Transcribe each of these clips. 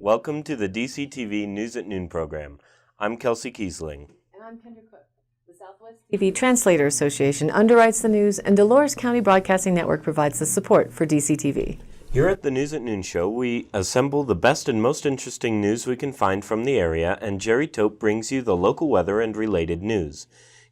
Welcome to the DCTV News at Noon program. I'm Kelsey Kiesling. And I'm Kendra Cook. The Southwest TV Translator Association underwrites the news, and Dolores County Broadcasting Network provides the support for DCTV. Here at the News at Noon show, we assemble the best and most interesting news we can find from the area, and Jerry Tope brings you the local weather and related news.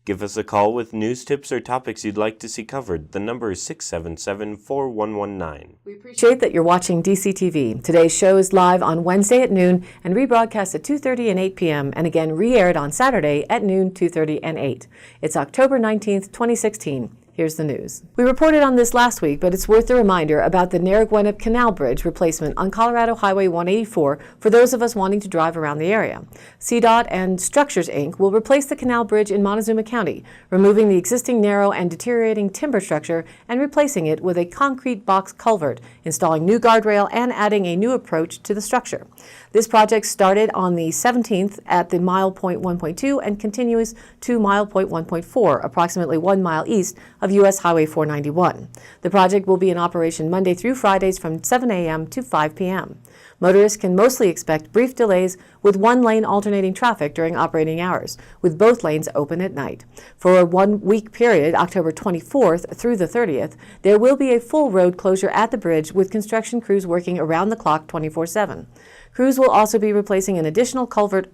Give us a call with news tips or topics you'd like to see covered. The number is 677-4119. We appreciate that you're watching DCTV. Today's show is live on Wednesday at noon and rebroadcast at 2:30 and 8 p.m. and again re-aired on Saturday at noon, 2:30 and 8. It's October 19th, 2016. Here's the news. We reported on this last week, but it's worth a reminder about the Narragansett Canal Bridge replacement on Colorado Highway 184 for those of us wanting to drive around the area. CDOT and Structures, Inc. will replace the canal bridge in Montezuma County, removing the existing narrow and deteriorating timber structure and replacing it with a concrete box culvert, installing new guardrail and adding a new approach to the structure. This project started on the 17th at the mile point 1.2 and continues to mile point 1.4, approximately 1 mile east of U.S. Highway 491. The project will be in operation Monday through Fridays from 7 a.m. to 5 p.m. Motorists can mostly expect brief delays with one-lane alternating traffic during operating hours, with both lanes open at night. For a one-week period, October 24th through the 30th, there will be a full road closure at the bridge with construction crews working around the clock 24/7. Crews will also be replacing an additional culvert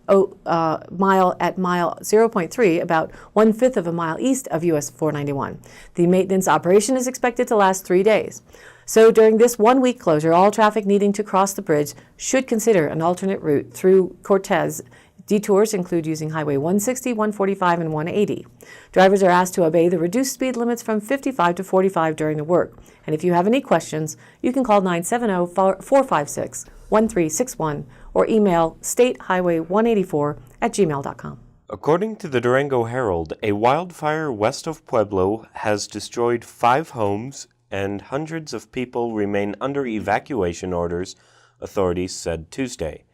mile at mile 0.3, about 1/5 of a mile east of US 491. The maintenance operation is expected to last 3 days. So during this one-week closure, all traffic needing to cross the bridge should consider an alternate route through Cortez. Detours include using Highway 160, 145, and 180. Drivers are asked to obey the reduced speed limits from 55 to 45 during the work. And if you have any questions, you can call 970-456-1361 or email statehighway184@gmail.com. According to the Durango Herald, a wildfire west of Pueblo has destroyed 5 homes and hundreds of people remain under evacuation orders, authorities said Tuesday.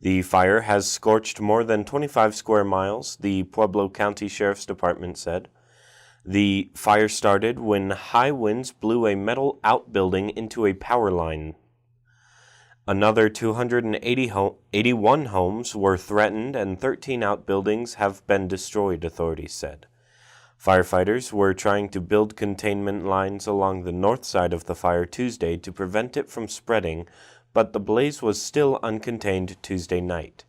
The fire has scorched more than 25 square miles, the Pueblo County Sheriff's Department said. The fire started when high winds blew a metal outbuilding into a power line. Another 281 homes were threatened and 13 outbuildings have been destroyed, authorities said. Firefighters were trying to build containment lines along the north side of the fire Tuesday to prevent it from spreading, but the blaze was still uncontained Tuesday night.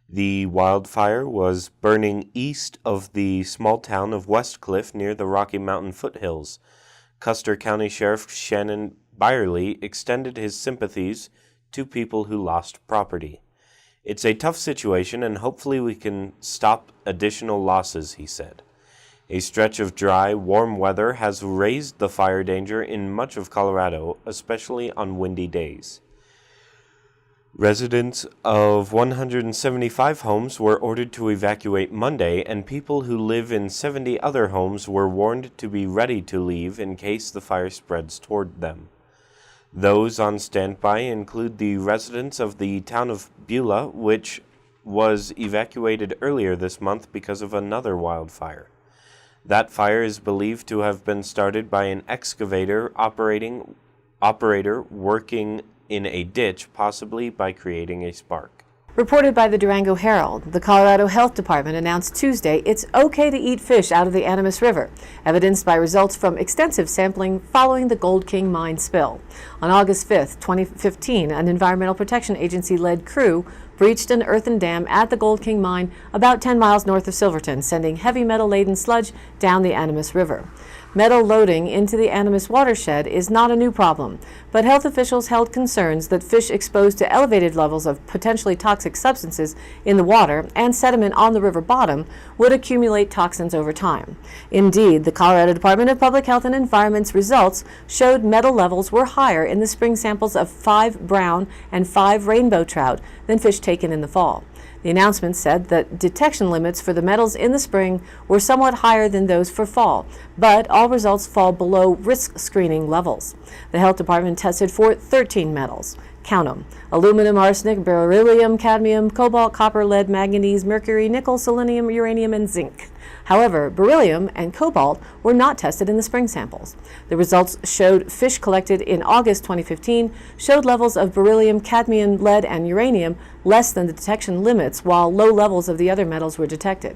The wildfire was burning east of the small town of West Cliff near the Rocky Mountain foothills. Custer County Sheriff Shannon Byerly extended his sympathies to people who lost property. "It's a tough situation and hopefully we can stop additional losses," he said. A stretch of dry, warm weather has raised the fire danger in much of Colorado, especially on windy days. Residents of 175 homes were ordered to evacuate Monday, and people who live in 70 other homes were warned to be ready to leave in case the fire spreads toward them. Those on standby include the residents of the town of Beulah, which was evacuated earlier this month because of another wildfire. That fire is believed to have been started by an excavator operator working in a ditch, possibly by creating a spark. Reported by the Durango Herald, the Colorado Health Department announced Tuesday it's okay to eat fish out of the Animas River, evidenced by results from extensive sampling following the Gold King mine spill. On August 5, 2015, an Environmental Protection Agency-led crew breached an earthen dam at the Gold King mine about 10 miles north of Silverton, sending heavy metal-laden sludge down the Animas River. Metal loading into the Animas watershed is not a new problem, but health officials held concerns that fish exposed to elevated levels of potentially toxic substances in the water and sediment on the river bottom would accumulate toxins over time. Indeed, the Colorado Department of Public Health and Environment's results showed metal levels were higher in the spring samples of 5 brown and 5 rainbow trout than fish taken in the fall. The announcement said that detection limits for the metals in the spring were somewhat higher than those for fall, but all results fall below risk screening levels. The health department tested for 13 metals. Count them: aluminum, arsenic, beryllium, cadmium, cobalt, copper, lead, manganese, mercury, nickel, selenium, uranium, and zinc. However, beryllium and cobalt were not tested in the spring samples. The results showed fish collected in August 2015 showed levels of beryllium, cadmium, lead, and uranium less than the detection limits, while low levels of the other metals were detected.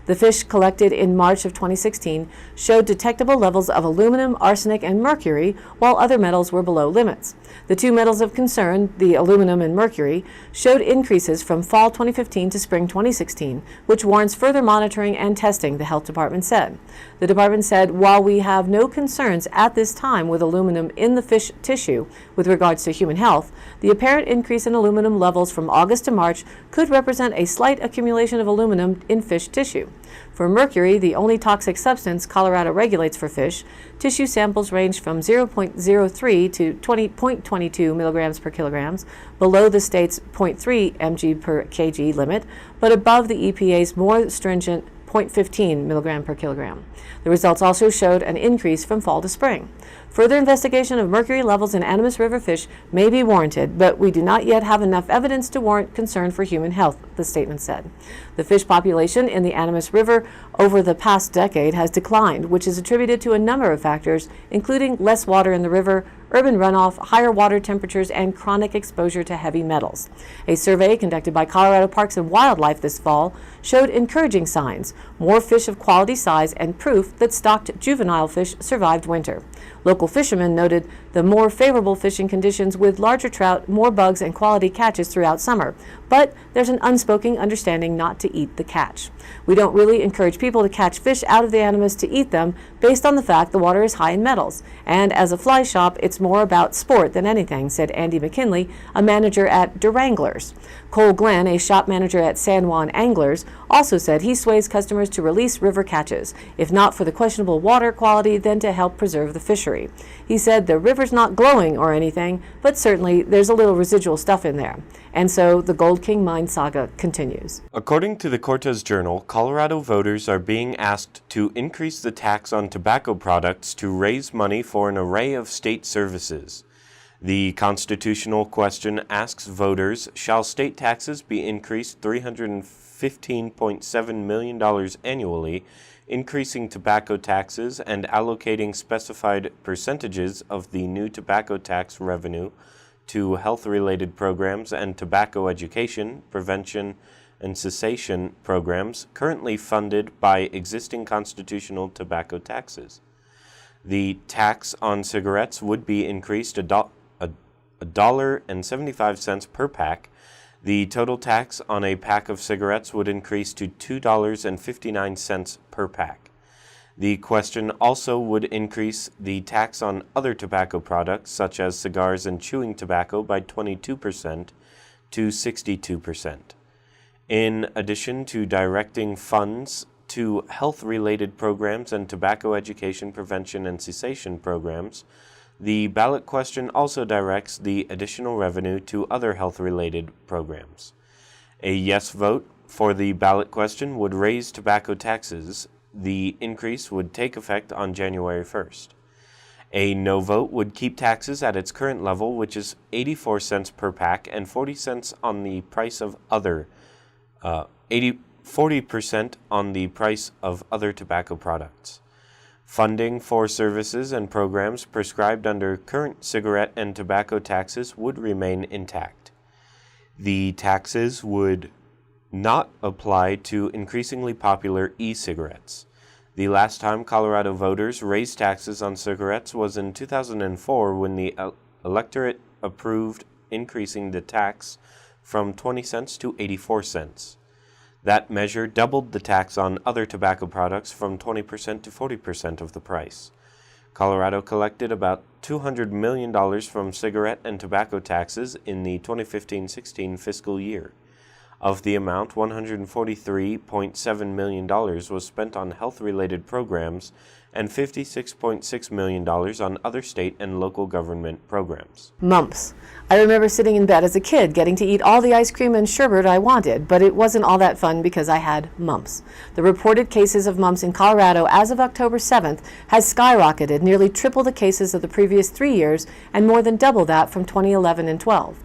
The fish collected in March of 2016 showed detectable levels of aluminum, arsenic, and mercury, while other metals were below limits. The two metals of concern, the aluminum and mercury, showed increases from fall 2015 to spring 2016, which warrants further monitoring and testing, the health department said. The department said, while we have no concerns at this time with aluminum in the fish tissue with regards to human health, the apparent increase in aluminum levels from August to March could represent a slight accumulation of aluminum in fish tissue. For mercury, the only toxic substance Colorado regulates for fish, tissue samples range from 0.03 to 20.22 milligrams per kilograms, below the state's 0.3 mg per kg limit, but above the EPA's more stringent 0.15 milligram per kilogram. The results also showed an increase from fall to spring. Further investigation of mercury levels in Animas River fish may be warranted, but we do not yet have enough evidence to warrant concern for human health, the statement said. The fish population in the Animas River over the past decade has declined, which is attributed to a number of factors, including less water in the river, urban runoff, higher water temperatures, and chronic exposure to heavy metals. A survey conducted by Colorado Parks and Wildlife this fall showed encouraging signs, more fish of quality size, and proof that stocked juvenile fish survived winter. Local fishermen noted the more favorable fishing conditions with larger trout, more bugs, and quality catches throughout summer, but there's an unspoken understanding not to eat the catch. We don't really encourage people to catch fish out of the Animas to eat them based on the fact the water is high in metals, and as a fly shop, it's more about sport than anything, said Andy McKinley, a manager at Duranglers. Cole Glenn, a shop manager at San Juan Anglers, also said he sways customers to release river catches, if not for the questionable water quality, then to help preserve the fishery. He said the river's not glowing or anything, but certainly there's a little residual stuff in there. And so the Gold King mine saga continues. According to the Cortez Journal, Colorado voters are being asked to increase the tax on tobacco products to raise money for an array of state services. The constitutional question asks voters, shall state taxes be increased $315.7 million annually, increasing tobacco taxes and allocating specified percentages of the new tobacco tax revenue to health-related programs and tobacco education, prevention, and cessation programs currently funded by existing constitutional tobacco taxes. The tax on cigarettes would be increased $1.75 per pack. The total tax on a pack of cigarettes would increase to $2.59 per pack. The question also would increase the tax on other tobacco products, such as cigars and chewing tobacco, by 22% to 62%. In addition to directing funds to health-related programs and tobacco education, prevention, and cessation programs, the ballot question also directs the additional revenue to other health-related programs. A yes vote for the ballot question would raise tobacco taxes. The increase would take effect on January 1st. A no vote would keep taxes at its current level, which is 84 cents per pack and 40 cents on the price of other 40% on the price of other tobacco products. Funding for services and programs prescribed under current cigarette and tobacco taxes would remain intact. The taxes would not apply to increasingly popular e-cigarettes. The last time Colorado voters raised taxes on cigarettes was in 2004 when the electorate approved increasing the tax from 20 cents to 84 cents. That measure doubled the tax on other tobacco products from 20% to 40% of the price. Colorado collected about $200 million from cigarette and tobacco taxes in the 2015-16 fiscal year. Of the amount, $143.7 million was spent on health-related programs and $56.6 million on other state and local government programs. Mumps. I remember sitting in bed as a kid getting to eat all the ice cream and sherbet I wanted, but it wasn't all that fun because I had mumps. The reported cases of mumps in Colorado as of October 7th has skyrocketed, nearly triple the cases of the previous 3 years and more than double that from 2011 and 12.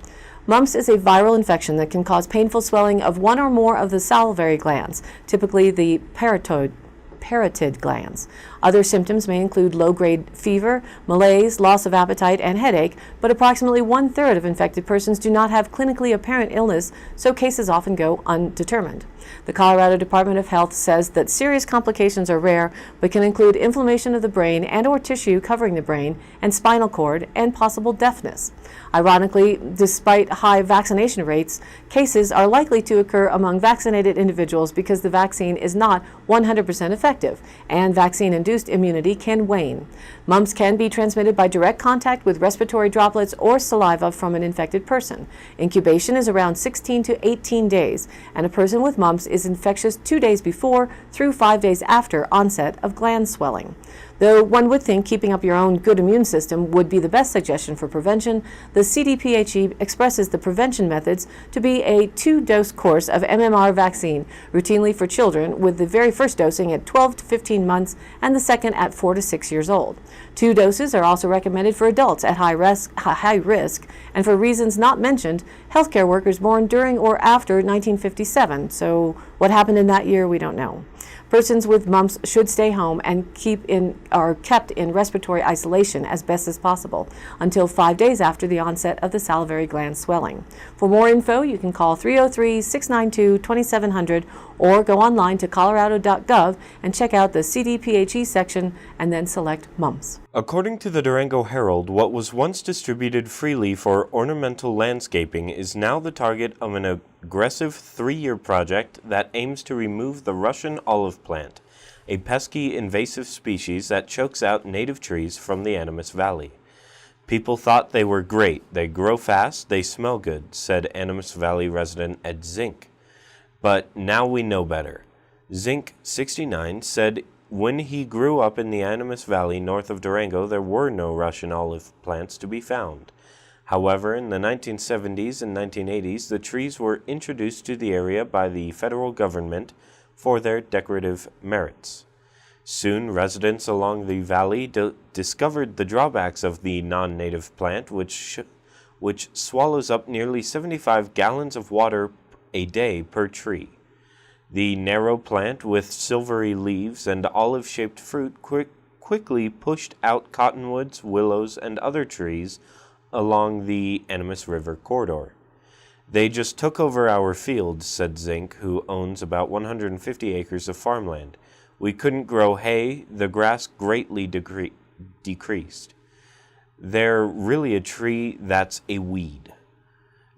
Mumps is a viral infection that can cause painful swelling of one or more of the salivary glands, typically the parotoid parotid glands. Other symptoms may include low-grade fever, malaise, loss of appetite, and headache, but approximately 1/3 of infected persons do not have clinically apparent illness, so cases often go undetermined. The Colorado Department of Health says that serious complications are rare, but can include inflammation of the brain and/or tissue covering the brain and spinal cord and possible deafness. Ironically, despite high vaccination rates, cases are likely to occur among vaccinated individuals because the vaccine is not 100% effective, and vaccine-induced immunity can wane. Mumps can be transmitted by direct contact with respiratory droplets or saliva from an infected person. Incubation is around 16 to 18 days, and a person with mumps is infectious 2 days before through 5 days after onset of gland swelling. Though one would think keeping up your own good immune system would be the best suggestion for prevention, the CDPHE expresses the prevention methods to be a 2-dose course of MMR vaccine, routinely for children, with the very first dosing at 12 to 15 months and the second at 4 to 6 years old. 2 doses are also recommended for adults at high risk, and for reasons not mentioned, healthcare workers born during or after 1957. So what happened in that year, we don't know. Persons with mumps should stay home and are kept in respiratory isolation as best as possible until 5 days after the onset of the salivary gland swelling. For more info, you can call 303-692-2700 or go online to colorado.gov and check out the CDPHE section and then select mumps. According to the Durango Herald, what was once distributed freely for ornamental landscaping is now the target of an aggressive 3-year project that aims to remove the Russian olive plant, a pesky invasive species that chokes out native trees from the Animas Valley. People thought they were great. They grow fast, they smell good, said Animas Valley resident Ed Zink. But now we know better. Zink, 69, said when he grew up in the Animas Valley north of Durango, there were no Russian olive plants to be found. However, in the 1970s and 1980s, the trees were introduced to the area by the federal government for their decorative merits. Soon, residents along the valley discovered the drawbacks of the non-native plant, which swallows up nearly 75 gallons of water a day per tree. The narrow plant with silvery leaves and olive-shaped fruit quickly pushed out cottonwoods, willows, and other trees along the Animas River corridor. They just took over our fields, said Zink, who owns about 150 acres of farmland. We couldn't grow hay, the grass greatly decreased. They're really a tree that's a weed.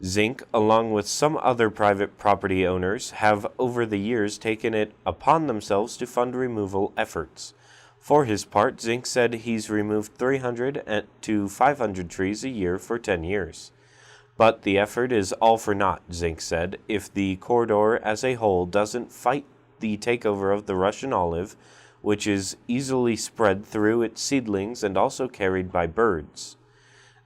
Zink, along with some other private property owners, have over the years taken it upon themselves to fund removal efforts. For his part, Zink said he's removed 300 to 500 trees a year for 10 years. But the effort is all for naught, Zink said, if the corridor as a whole doesn't fight the takeover of the Russian olive, which is easily spread through its seedlings and also carried by birds.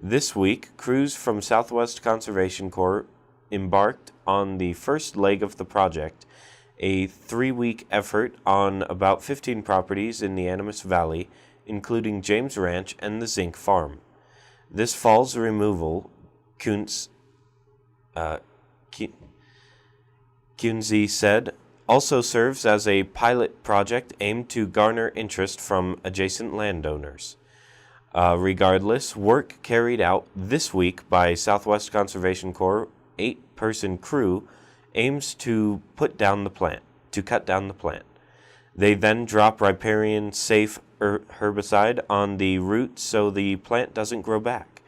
This week, crews from Southwest Conservation Corps embarked on the first leg of the project, a 3-week effort on about 15 properties in the Animas Valley, including James Ranch and the Zink Farm. This fall's removal, Kunze said, also serves as a pilot project aimed to garner interest from adjacent landowners. Regardless, work carried out this week by Southwest Conservation Corps 8-person crew aims to cut down the plant. They then drop riparian-safe herbicide on the roots so the plant doesn't grow back.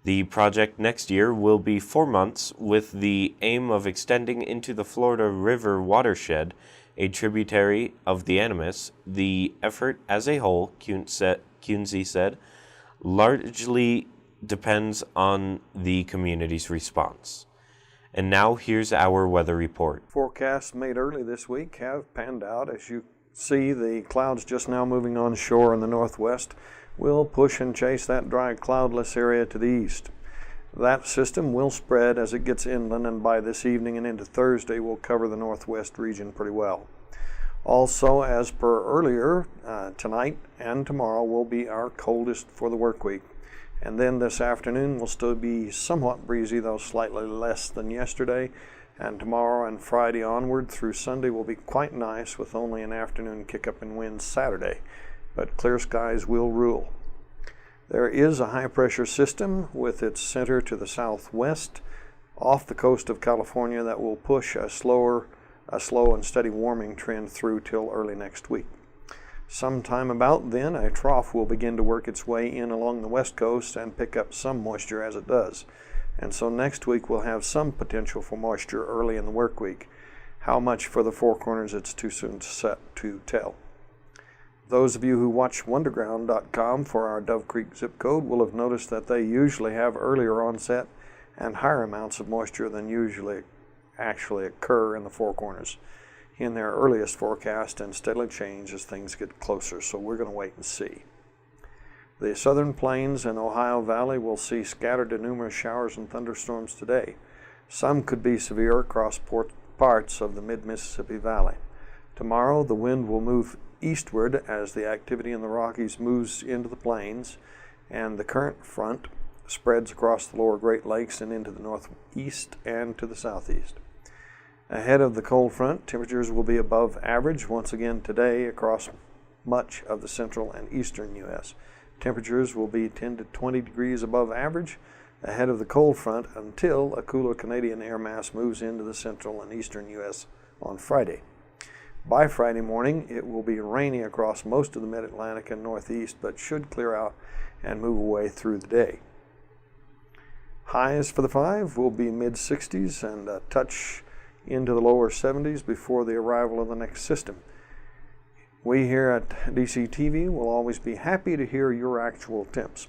The project next year will be 4 months with the aim of extending into the Florida River watershed, a tributary of the Animas. The effort as a whole, Kunze said, largely depends on the community's response. And now here's our weather report. Forecasts made early this week have panned out. As you see, the clouds just now moving on shore in the northwest will push and chase that dry, cloudless area to the east. That system will spread as it gets inland, and by this evening and into Thursday will cover the northwest region pretty well. Also, as per earlier, tonight and tomorrow will be our coldest for the work week. And then this afternoon will still be somewhat breezy, though slightly less than yesterday. And tomorrow and Friday onward through Sunday will be quite nice with only an afternoon kick-up in winds Saturday, but clear skies will rule. There is a high-pressure system with its center to the southwest off the coast of California that will push a slow and steady warming trend through till early next week. Sometime about then, a trough will begin to work its way in along the west coast and pick up some moisture as it does. And so next week we'll have some potential for moisture early in the work week. How much for the Four Corners, it's too soon to tell. Those of you who watch Wonderground.com for our Dove Creek zip code will have noticed that they usually have earlier onset and higher amounts of moisture than usually actually occur in the Four Corners in their earliest forecast, and steadily change as things get closer, so we're going to wait and see. The southern plains and Ohio Valley will see scattered to numerous showers and thunderstorms today. Some could be severe across parts of the mid-Mississippi Valley. Tomorrow, the wind will move eastward as the activity in the Rockies moves into the plains, and the current front spreads across the lower Great Lakes and into the northeast and to the southeast. Ahead of the cold front, temperatures will be above average once again today across much of the central and eastern U.S. Temperatures will be 10 to 20 degrees above average ahead of the cold front until a cooler Canadian air mass moves into the central and eastern U.S. on Friday. By Friday morning, it will be rainy across most of the mid-Atlantic and northeast, but should clear out and move away through the day. Highs for the 5 will be mid-60s and a touch into the lower 70s before the arrival of the next system. We here at DCTV will always be happy to hear your actual temps.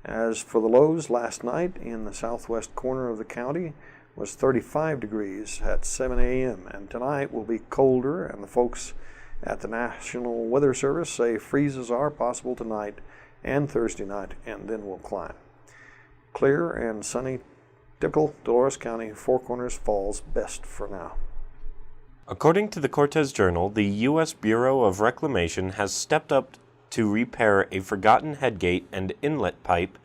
As for the lows, last night in the southwest corner of the county was 35 degrees at 7 a.m. and tonight will be colder, and the folks at the National Weather Service say freezes are possible tonight and Thursday night, and then will climb. Clear and sunny, typical Dolores County, Four Corners Falls best for now. According to the Cortez Journal, the U.S. Bureau of Reclamation has stepped up to repair a forgotten headgate and inlet pipe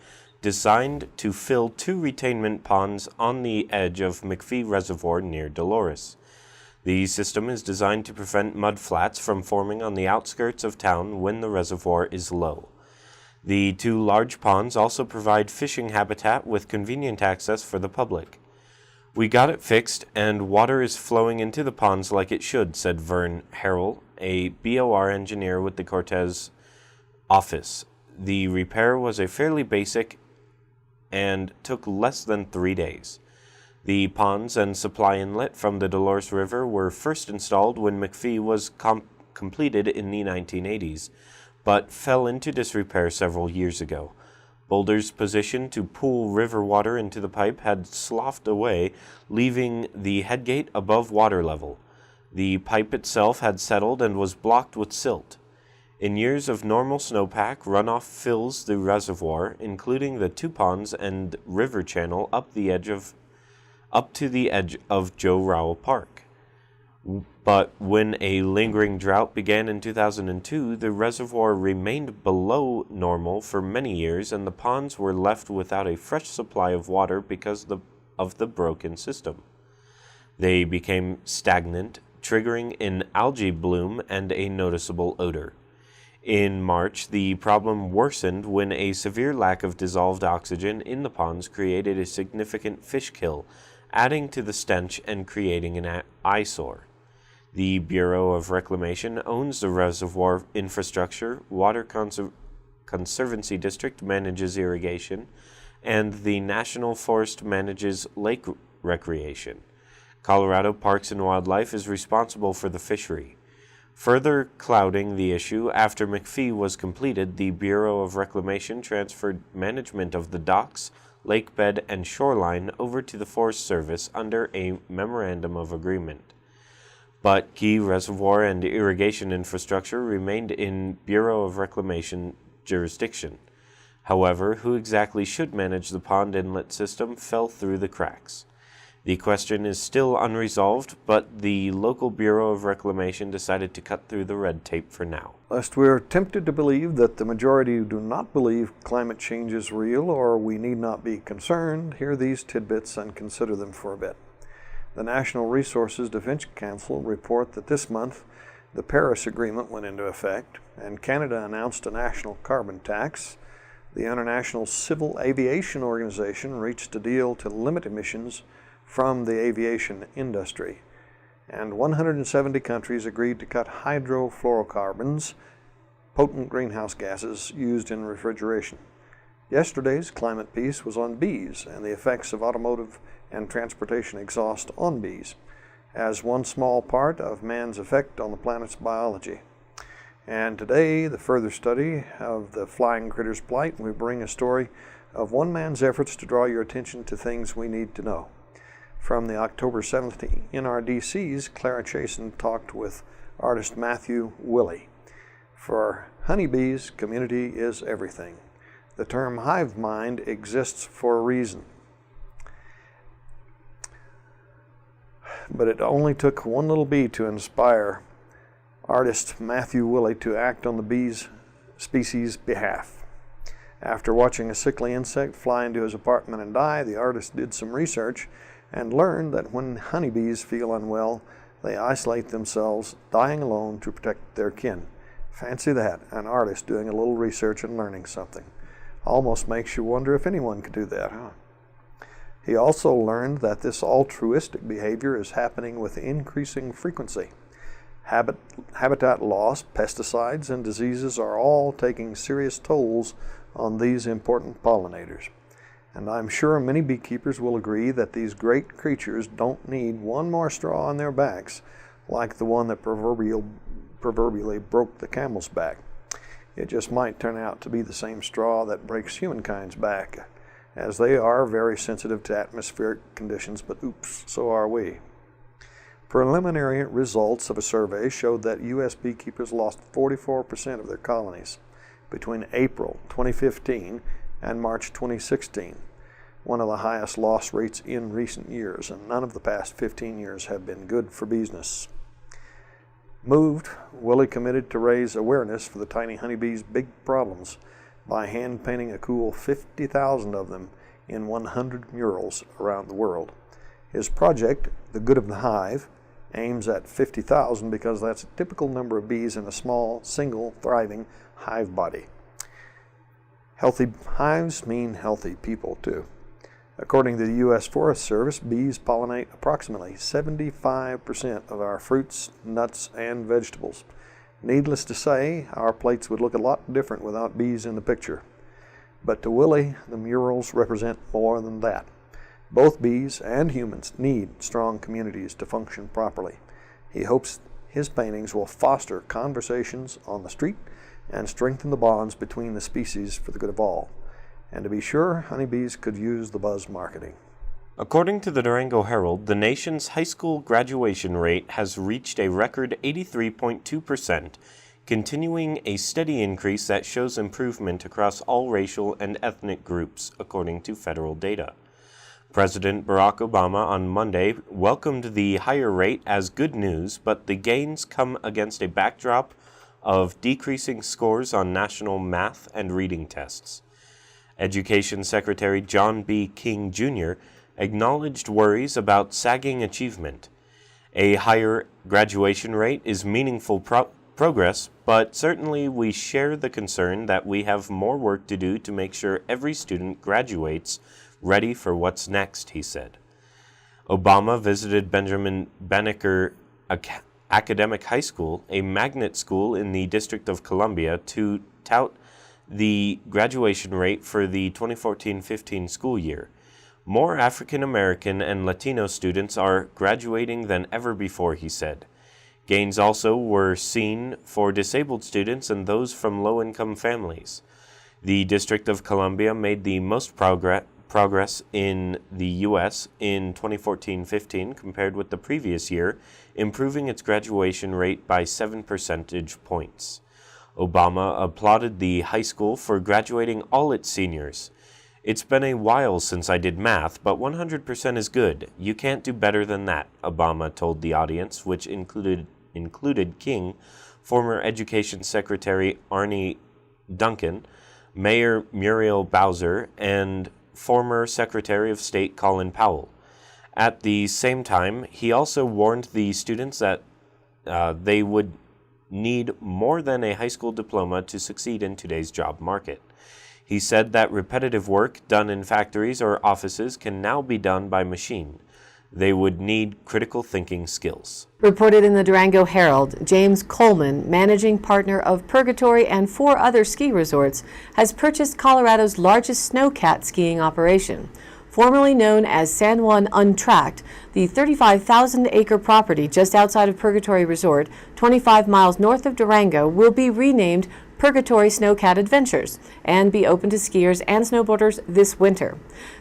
designed to fill 2 retainment ponds on the edge of McPhee Reservoir near Dolores. The system is designed to prevent mudflats from forming on the outskirts of town when the reservoir is low. The 2 large ponds also provide fishing habitat with convenient access for the public. "We got it fixed, and water is flowing into the ponds like it should," said Vern Harrell, a BOR engineer with the Cortez office. "The repair was a fairly basic and took less than 3 days. The ponds and supply inlet from the Dolores River were first installed when McPhee was completed in the 1980s, but fell into disrepair several years ago. Boulders positioned to pool river water into the pipe had sloughed away, leaving the headgate above water level. The pipe itself had settled and was blocked with silt. In years of normal snowpack, runoff fills the reservoir, including the 2 ponds and river channel up to the edge of Joe Rowell Park. But when a lingering drought began in 2002, the reservoir remained below normal for many years, and the ponds were left without a fresh supply of water because of the broken system. They became stagnant, triggering an algae bloom and a noticeable odor. In March, the problem worsened when a severe lack of dissolved oxygen in the ponds created a significant fish kill, adding to the stench and creating an eyesore. The Bureau of Reclamation owns the reservoir infrastructure, Water Conservancy District manages irrigation, and the National Forest manages lake recreation. Colorado Parks and Wildlife is responsible for the fishery. Further clouding the issue, after McPhee was completed, the Bureau of Reclamation transferred management of the docks, lake bed, and shoreline over to the Forest Service under a memorandum of agreement. But key reservoir and irrigation infrastructure remained in Bureau of Reclamation jurisdiction. However, who exactly should manage the pond inlet system fell through the cracks. The question is still unresolved, but the local Bureau of Reclamation decided to cut through the red tape for now. Lest we are tempted to believe that the majority do not believe climate change is real or we need not be concerned, hear these tidbits and consider them for a bit. The National Resources Defense Council report that this month the Paris Agreement went into effect, and Canada announced a national carbon tax. The International Civil Aviation Organization reached a deal to limit emissions from the aviation industry, and 170 countries agreed to cut hydrofluorocarbons, potent greenhouse gases used in refrigeration. Yesterday's climate piece was on bees and the effects of automotive and transportation exhaust on bees, as one small part of man's effect on the planet's biology. And today, the further study of the flying critter's plight, we bring a story of one man's efforts to draw your attention to things we need to know. From the October 7th NRDC's, Clara Chasen talked with artist Matthew Willey. For honeybees, community is everything. The term hive mind exists for a reason. But it only took one little bee to inspire artist Matthew Willey to act on the bee's species' behalf. After watching a sickly insect fly into his apartment and die, the artist did some research and learned that when honeybees feel unwell, they isolate themselves, dying alone to protect their kin. Fancy that, an artist doing a little research and learning something. Almost makes you wonder if anyone could do that, huh? He also learned that this altruistic behavior is happening with increasing frequency. Habitat loss, pesticides, and diseases are all taking serious tolls on these important pollinators. And I'm sure many beekeepers will agree that these great creatures don't need one more straw on their backs like the one that proverbially broke the camel's back. It just might turn out to be the same straw that breaks humankind's back, as they are very sensitive to atmospheric conditions, but oops, so are we. Preliminary results of a survey showed that U.S. beekeepers lost 44% of their colonies between April 2015 and March 2016, one of the highest loss rates in recent years, and none of the past 15 years have been good for business. Moved, Willey committed to raise awareness for the tiny honeybees' big problems by hand-painting a cool 50,000 of them in 100 murals around the world. His project, The Good of the Hive, aims at 50,000 because that's a typical number of bees in a small, single, thriving hive body. Healthy hives mean healthy people, too. According to the U.S. Forest Service, bees pollinate approximately 75% of our fruits, nuts, and vegetables. Needless to say, our plates would look a lot different without bees in the picture. But to Willey, the murals represent more than that. Both bees and humans need strong communities to function properly. He hopes his paintings will foster conversations on the street and strengthen the bonds between the species for the good of all. And to be sure, honeybees could use the buzz marketing. According to the Durango Herald, the nation's high school graduation rate has reached a record 83.2%, continuing a steady increase that shows improvement across all racial and ethnic groups, according to federal data. President Barack Obama on Monday welcomed the higher rate as good news, but the gains come against a backdrop of decreasing scores on national math and reading tests. Education Secretary John B. King, Jr. acknowledged worries about sagging achievement. A higher graduation rate is meaningful progress, but certainly we share the concern that we have more work to do to make sure every student graduates ready for what's next, he said. Obama visited Benjamin Banneker Academic High School, a magnet school in the District of Columbia, to tout the graduation rate for the 2014-15 school year. More African American and Latino students are graduating than ever before, he said. Gains also were seen for disabled students and those from low-income families. The District of Columbia made the most progress in the U.S. in 2014-15 compared with the previous year, improving its graduation rate by 7 percentage points. Obama applauded the high school for graduating all its seniors. "It's been a while since I did math, but 100% is good. You can't do better than that," Obama told the audience, which included King, former Education Secretary Arne Duncan, Mayor Muriel Bowser, and former Secretary of State Colin Powell. At the same time, he also warned the students that they would need more than a high school diploma to succeed in today's job market. He said that repetitive work done in factories or offices can now be done by machine. They would need critical thinking skills. Reported in the Durango Herald, James Coleman, managing partner of Purgatory and 4 other ski resorts, has purchased Colorado's largest snowcat skiing operation. Formerly known as San Juan Untracked, the 35,000-acre property just outside of Purgatory Resort, 25 miles north of Durango, will be renamed Purgatory Snowcat Adventures and be open to skiers and snowboarders this winter.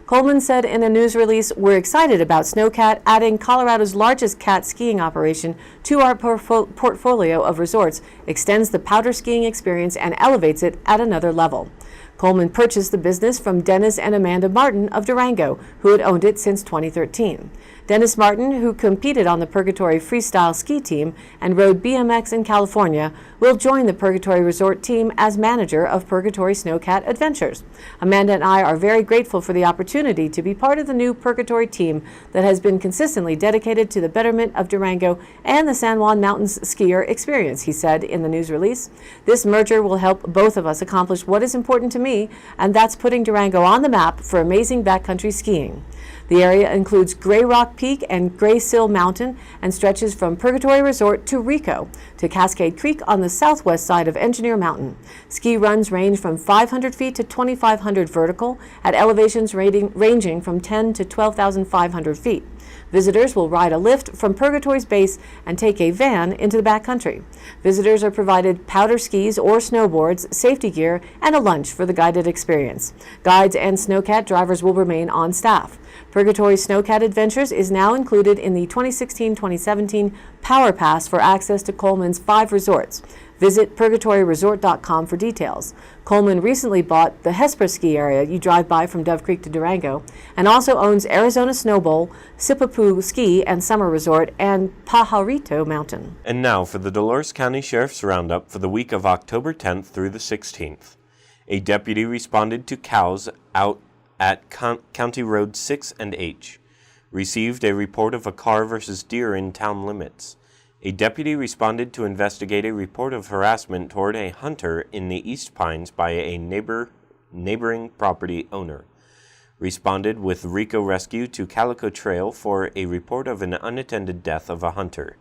Coleman said in a news release, "We're excited about Snowcat adding Colorado's largest cat skiing operation to our portfolio of resorts, extends the powder skiing experience and elevates it at another level." Coleman purchased the business from Dennis and Amanda Martin of Durango, who had owned it since 2013. Dennis Martin, who competed on the Purgatory freestyle ski team and rode BMX in California, will join the Purgatory Resort team as manager of Purgatory Snowcat Adventures. "Amanda and I are very grateful for the opportunity to be part of the new Purgatory team that has been consistently dedicated to the betterment of Durango and the San Juan Mountains skier experience," he said in the news release. "This merger will help both of us accomplish what is important to me, and that's putting Durango on the map for amazing backcountry skiing." The area includes Gray Rock Peak and Gray Sill Mountain and stretches from Purgatory Resort to Rico to Cascade Creek on the southwest side of Engineer Mountain. Ski runs range from 500 feet to 2,500 vertical at elevations ranging from 10 to 12,500 feet. Visitors will ride a lift from Purgatory's base and take a van into the backcountry. Visitors are provided powder skis or snowboards, safety gear, and a lunch for the guided experience. Guides and snowcat drivers will remain on staff. Purgatory Snowcat Adventures is now included in the 2016-2017 Power Pass for access to Coleman's 5 resorts. Visit purgatoryresort.com for details. Coleman recently bought the Hesper ski area you drive by from Dove Creek to Durango, and also owns Arizona Snow Bowl, Sipapu Ski and Summer Resort, and Pajarito Mountain. And now for the Dolores County Sheriff's Roundup for the week of October 10th through the 16th. A deputy responded to cows out at County Road 6 and H. Received a report of a car versus deer in town limits. A deputy responded to investigate a report of harassment toward a hunter in the East Pines by a neighboring property owner. Responded with Rico Rescue to Calico Trail for a report of an unattended death of a hunter.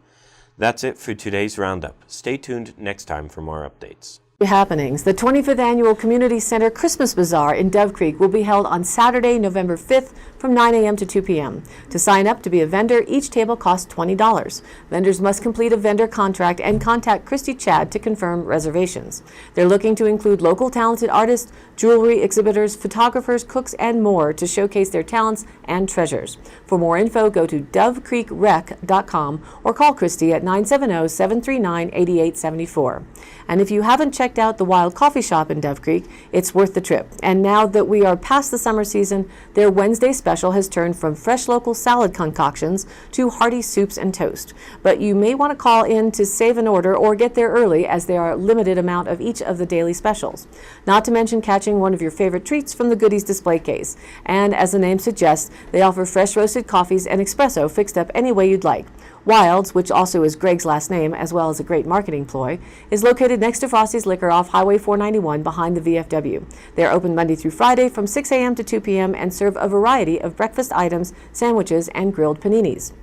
That's it for today's roundup. Stay tuned next time for more updates. Happenings. The 25th Annual Community Center Christmas Bazaar in Dove Creek will be held on Saturday, November 5th from 9 a.m. to 2 p.m. To sign up to be a vendor, each table costs $20. Vendors must complete a vendor contract and contact Christy Chad to confirm reservations. They're looking to include local talented artists, jewelry exhibitors, photographers, cooks, and more to showcase their talents and treasures. For more info, go to dovecreekrec.com or call Christy at 970-739-8874. And if you haven't checked out the Wild Coffee Shop in Dove Creek, it's worth the trip. And now that we are past the summer season, their Wednesday special has turned from fresh local salad concoctions to hearty soups and toast. But you may want to call in to save an order or get there early, as there are a limited amount of each of the daily specials. Not to mention catching one of your favorite treats from the goodies display case. And as the name suggests, they offer fresh roasted coffees and espresso fixed up any way you'd like. Wilds, which also is Greg's last name as well as a great marketing ploy, is located next to Frosty's Liquor off Highway 491 behind the VFW. They are open Monday through Friday from 6 a.m. to 2 p.m. and serve a variety of breakfast items, sandwiches, and grilled paninis.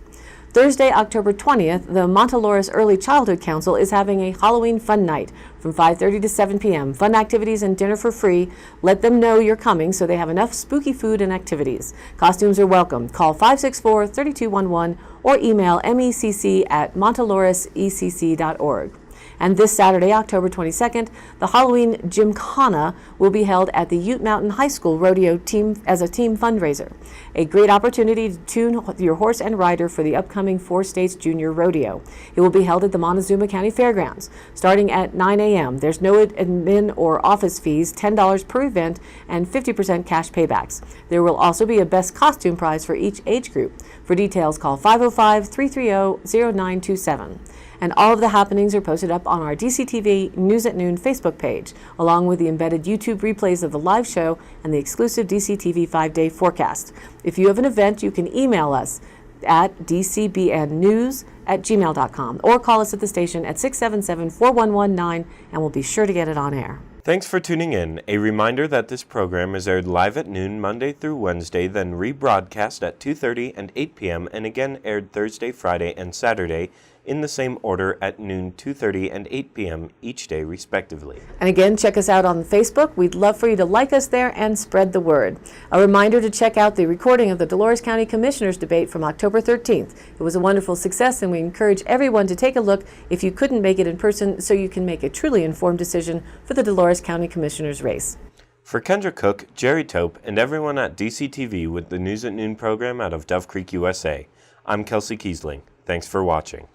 Thursday, October 20th, the Montelores Early Childhood Council is having a Halloween fun night from 5:30 to 7 p.m. Fun activities and dinner for free. Let them know you're coming so they have enough spooky food and activities. Costumes are welcome. Call 564-3211 or email mecc@monteloresecc.org. And this Saturday, October 22nd, the Halloween Gymkhana will be held at the Ute Mountain High School Rodeo team as a team fundraiser. A great opportunity to tune your horse and rider for the upcoming 4 States Junior Rodeo. It will be held at the Montezuma County Fairgrounds, starting at 9 a.m. There's no admin or office fees, $10 per event, and 50% cash paybacks. There will also be a best costume prize for each age group. For details, call 505-330-0927. And all of the happenings are posted up on our DCTV News at Noon Facebook page, along with the embedded YouTube replays of the live show and the exclusive DCTV 5-day forecast. If you have an event, you can email us at dcbnnews@gmail.com or call us at the station at 677-4119 and we'll be sure to get it on air. Thanks for tuning in. A reminder that this program is aired live at noon Monday through Wednesday, then rebroadcast at 2:30 and 8 p.m., and again aired Thursday, Friday, and Saturday in the same order at noon, 2:30, and 8 p.m. each day, respectively. And again, check us out on Facebook. We'd love for you to like us there and spread the word. A reminder to check out the recording of the Dolores County Commissioners debate from October 13th. It was a wonderful success, and we encourage everyone to take a look if you couldn't make it in person so you can make a truly informed decision for the Dolores County Commissioners race. For Kendra Cook, Jerry Tope, and everyone at DCTV with the News at Noon program out of Dove Creek, USA, I'm Kelsey Kiesling. Thanks for watching.